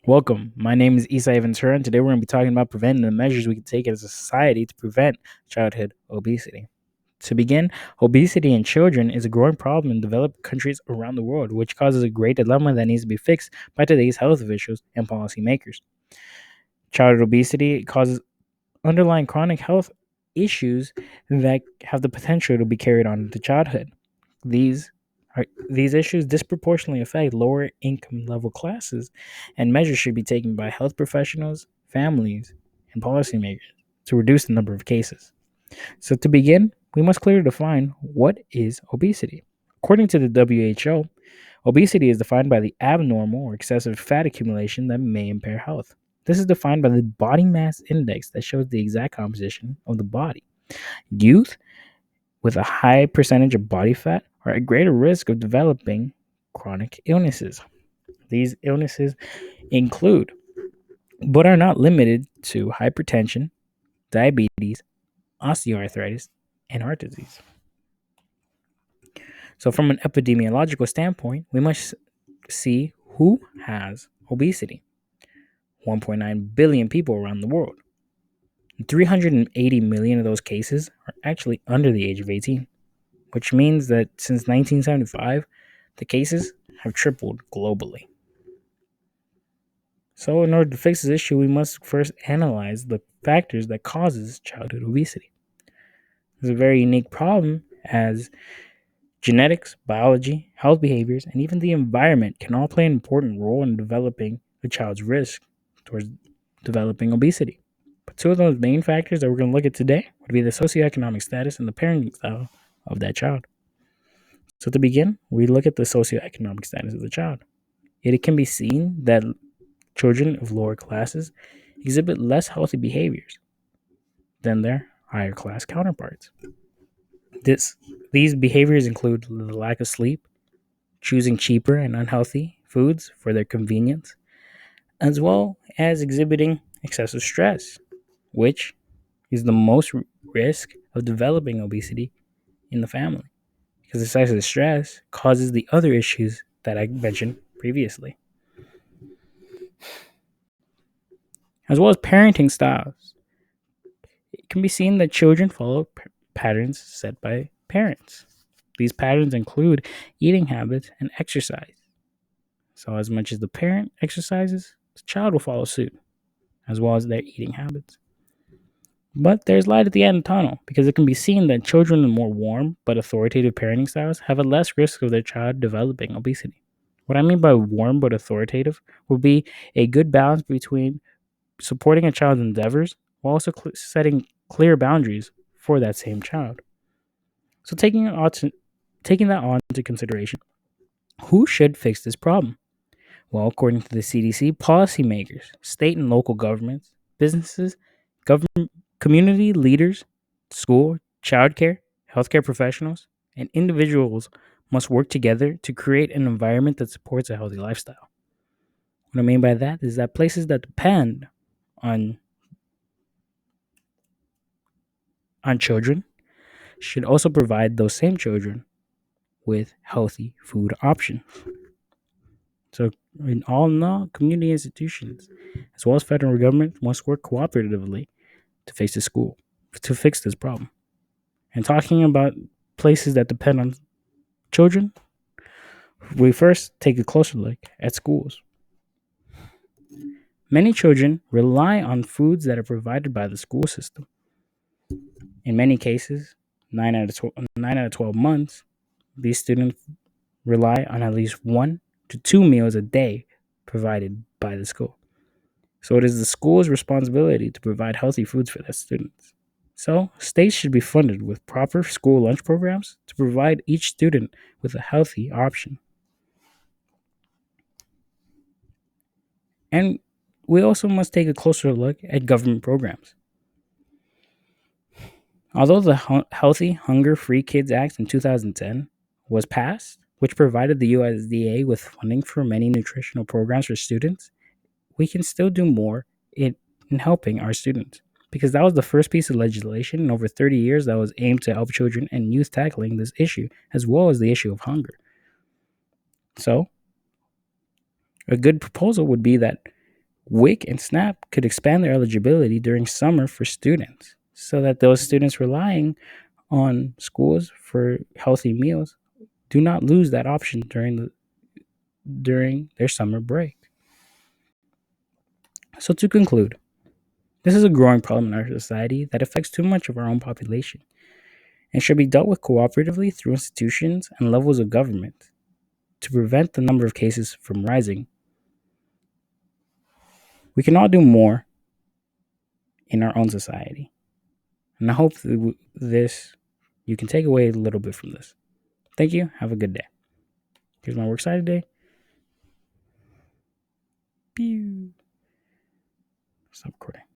Welcome. My name is Isai Ventura, and today we're going to be talking about preventing the measures we can take as a society to prevent childhood obesity. To begin, obesity in children is a growing problem in developed countries around the world, which causes a great dilemma that needs to be fixed by today's health officials and policymakers. Childhood obesity causes underlying chronic health issues that have the potential to be carried on into childhood. These these issues disproportionately affect lower income level classes, and measures should be taken by health professionals, families, and policymakers to reduce the number of cases. So, to begin, we must clearly define what is obesity. According to the WHO, obesity is defined by the abnormal or excessive fat accumulation that may impair health. This is defined by the body mass index that shows the exact composition of the body. Youth with a high percentage of body fat are at greater risk of developing chronic illnesses. These illnesses include, but are not limited to, hypertension, diabetes, osteoarthritis, and heart disease. So, from an epidemiological standpoint, we must see who has obesity. 1.9 billion people around the world. 380 million of those cases are actually under the age of 18, which means that since 1975, the cases have tripled globally. So, in order to fix this issue, we must first analyze the factors that causes childhood obesity. It's a very unique problem as genetics, biology, health behaviors, and even the environment can all play an important role in developing a child's risk towards developing obesity. But two of those main factors that we're going to look at today would be the socioeconomic status and the parenting style of that child. So to begin, we look at the socioeconomic status of the child. It can be seen that children of lower classes exhibit less healthy behaviors than their higher class counterparts. This, these behaviors include the lack of sleep, choosing cheaper and unhealthy foods for their convenience, as well as exhibiting excessive stress, which is the most risk of developing obesity in the family because excessive stress causes the other issues that I mentioned previously, as well as parenting styles. It can be seen that children follow patterns set by parents. These patterns include eating habits and exercise. So, as much as the parent exercises, the child will follow suit, as well as their eating habits. But there's light at the end of the tunnel because it can be seen that children in more warm but authoritative parenting styles have a less risk of their child developing obesity. What I mean by warm but authoritative would be a good balance between supporting a child's endeavors while also setting clear boundaries for that same child. So taking that on into consideration, who should fix this problem? Well, according to the CDC, policymakers, state and local governments, businesses, government, community leaders, school, childcare, healthcare professionals, and individuals must work together to create an environment that supports a healthy lifestyle. What I mean by that is that places that depend on children should also provide those same children with healthy food options. So, in all community institutions, as well as federal government, must work cooperatively to fix this problem. And talking about places that depend on children, we first take a closer look at schools. Many children rely on foods that are provided by the school system. In many cases, 9 out of 12 months, these students rely on at least 1 to 2 meals a day provided by the school. So it is the school's responsibility to provide healthy foods for their students. So states should be funded with proper school lunch programs to provide each student with a healthy option. And we also must take a closer look at government programs. Although the Healthy Hunger Free Kids Act in 2010 was passed, which provided the USDA with funding for many nutritional programs for students, we can still do more in helping our students because that was the first piece of legislation in over 30 years that was aimed to help children and youth tackling this issue as well as the issue of hunger. So, a good proposal would be that WIC and SNAP could expand their eligibility during summer for students so that those students relying on schools for healthy meals do not lose that option during their summer break. So to conclude, this is a growing problem in our society that affects too much of our own population and should be dealt with cooperatively through institutions and levels of government to prevent the number of cases from rising. We can all do more in our own society. And I hope this you can take away a little bit from this. Thank you. Have a good day. Here's my works cited day. Pew. Stop recording.